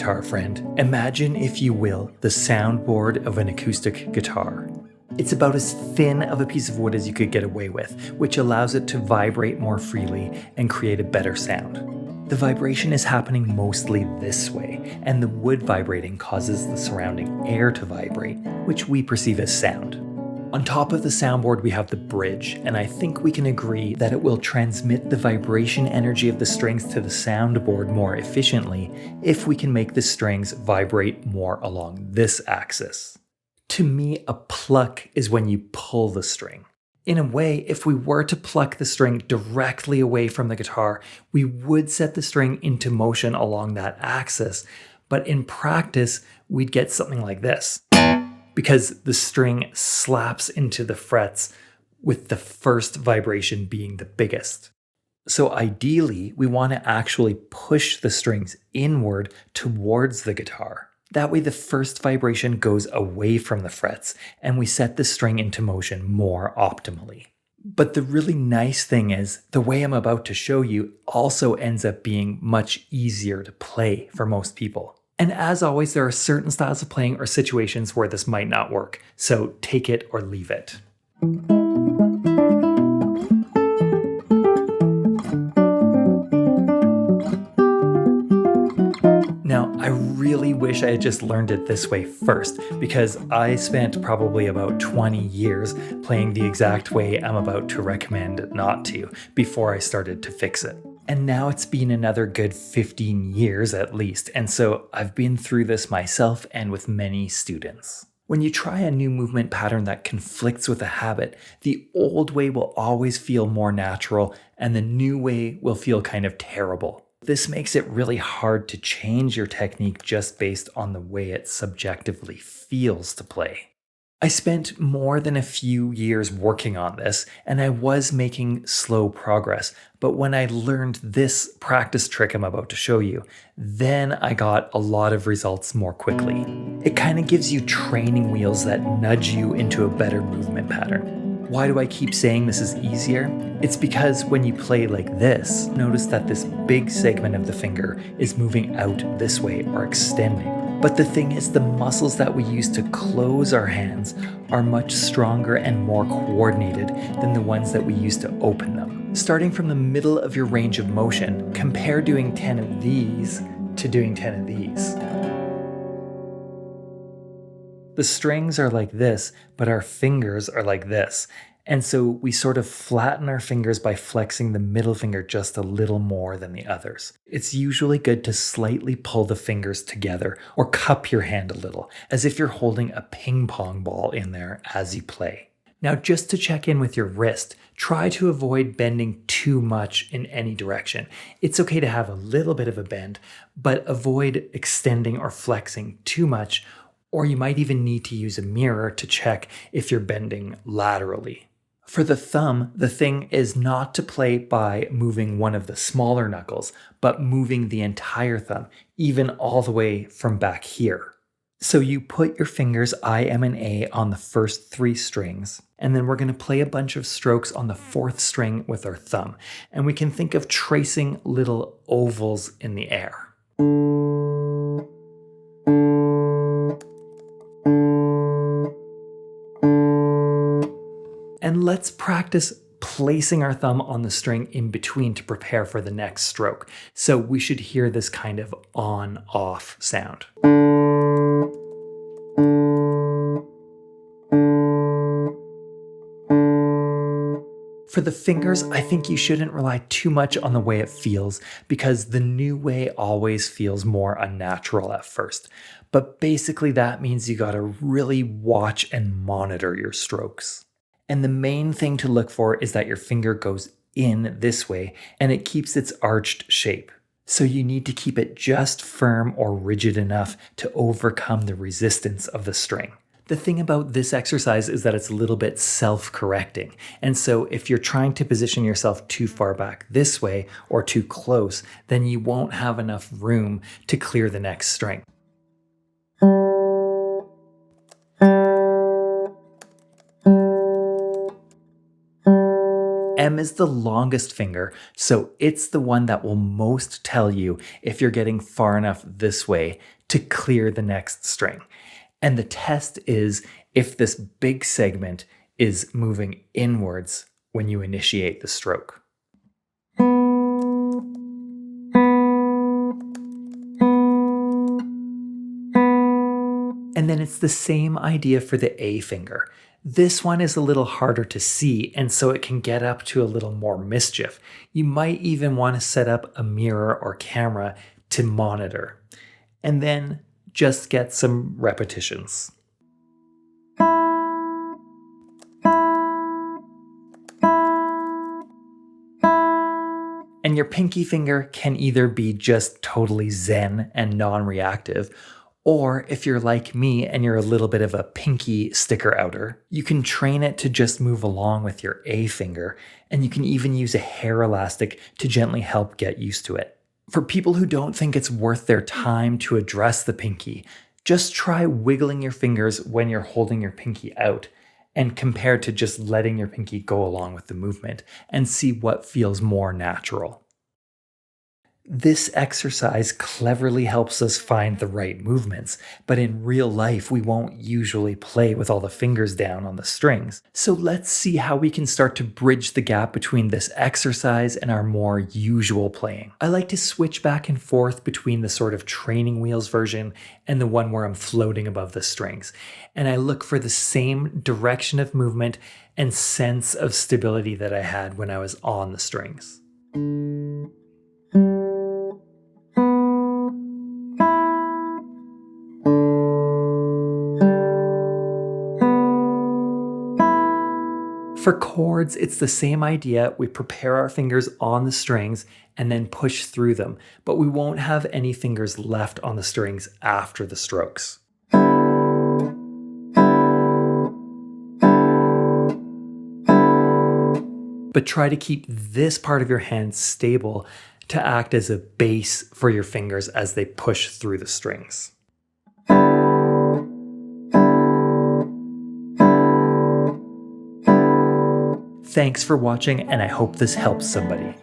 guitar friend, imagine, if you will, the soundboard of an acoustic guitar. It's about as thin of a piece of wood as you could get away with, which allows it to vibrate more freely and create a better sound. The vibration is happening mostly this way, and the wood vibrating causes the surrounding air to vibrate, which we perceive as sound. On top of the soundboard, we have the bridge, and I think we can agree that it will transmit the vibration energy of the strings to the soundboard more efficiently if we can make the strings vibrate more along this axis. To me, a pluck is when you pull the string. In a way, if we were to pluck the string directly away from the guitar, we would set the string into motion along that axis, but in practice, we'd get something like this, because the string slaps into the frets with the first vibration being the biggest. So ideally, we want to actually push the strings inward towards the guitar. That way the first vibration goes away from the frets and we set the string into motion more optimally. But the really nice thing is, the way I'm about to show you also ends up being much easier to play for most people. And as always, there are certain styles of playing or situations where this might not work, so take it or leave it. Now, I really wish I had just learned it this way first, because I spent probably about 20 years playing the exact way I'm about to recommend not to before I started to fix it. And now it's been another good 15 years at least, and so I've been through this myself and with many students. When you try a new movement pattern that conflicts with a habit, the old way will always feel more natural and the new way will feel kind of terrible. This makes it really hard to change your technique just based on the way it subjectively feels to play. I spent more than a few years working on this, and I was making slow progress, but when I learned this practice trick I'm about to show you, then I got a lot of results more quickly. It kind of gives you training wheels that nudge you into a better movement pattern. Why do I keep saying this is easier? It's because when you play like this, notice that this big segment of the finger is moving out this way or extending. But the thing is, the muscles that we use to close our hands are much stronger and more coordinated than the ones that we use to open them. Starting from the middle of your range of motion, compare doing 10 of these to doing 10 of these. The strings are like this, but our fingers are like this. And so we sort of flatten our fingers by flexing the middle finger just a little more than the others. It's usually good to slightly pull the fingers together or cup your hand a little, as if you're holding a ping pong ball in there as you play. Now, just to check in with your wrist, try to avoid bending too much in any direction. It's okay to have a little bit of a bend, but avoid extending or flexing too much, or you might even need to use a mirror to check if you're bending laterally. For the thumb, the thing is not to play by moving one of the smaller knuckles, but moving the entire thumb, even all the way from back here. So you put your fingers I, M, and A on the first 3 strings, and then we're going to play a bunch of strokes on the 4th string with our thumb. And we can think of tracing little ovals in the air. And let's practice placing our thumb on the string in between to prepare for the next stroke. So we should hear this kind of on-off sound. For the fingers, I think you shouldn't rely too much on the way it feels, because the new way always feels more unnatural at first. But basically that means you gotta really watch and monitor your strokes. And the main thing to look for is that your finger goes in this way and it keeps its arched shape. So you need to keep it just firm or rigid enough to overcome the resistance of the string. The thing about this exercise is that it's a little bit self-correcting. And so if you're trying to position yourself too far back this way or too close, then you won't have enough room to clear the next string. M is the longest finger, so it's the one that will most tell you if you're getting far enough this way to clear the next string. And the test is if this big segment is moving inwards when you initiate the stroke. And then it's the same idea for the A finger. This one is a little harder to see, and so it can get up to a little more mischief. You might even want to set up a mirror or camera to monitor. And then just get some repetitions. And your pinky finger can either be just totally zen and non-reactive, or if you're like me and you're a little bit of a pinky sticker outer, you can train it to just move along with your A finger, and you can even use a hair elastic to gently help get used to it. For people who don't think it's worth their time to address the pinky, just try wiggling your fingers when you're holding your pinky out and compare to just letting your pinky go along with the movement and see what feels more natural. This exercise cleverly helps us find the right movements, but in real life, we won't usually play with all the fingers down on the strings. So let's see how we can start to bridge the gap between this exercise and our more usual playing. I like to switch back and forth between the sort of training wheels version and the one where I'm floating above the strings. And I look for the same direction of movement and sense of stability that I had when I was on the strings. For chords, it's the same idea. We prepare our fingers on the strings and then push through them, but we won't have any fingers left on the strings after the strokes. But try to keep this part of your hand stable to act as a base for your fingers as they push through the strings. Thanks for watching, and I hope this helps somebody.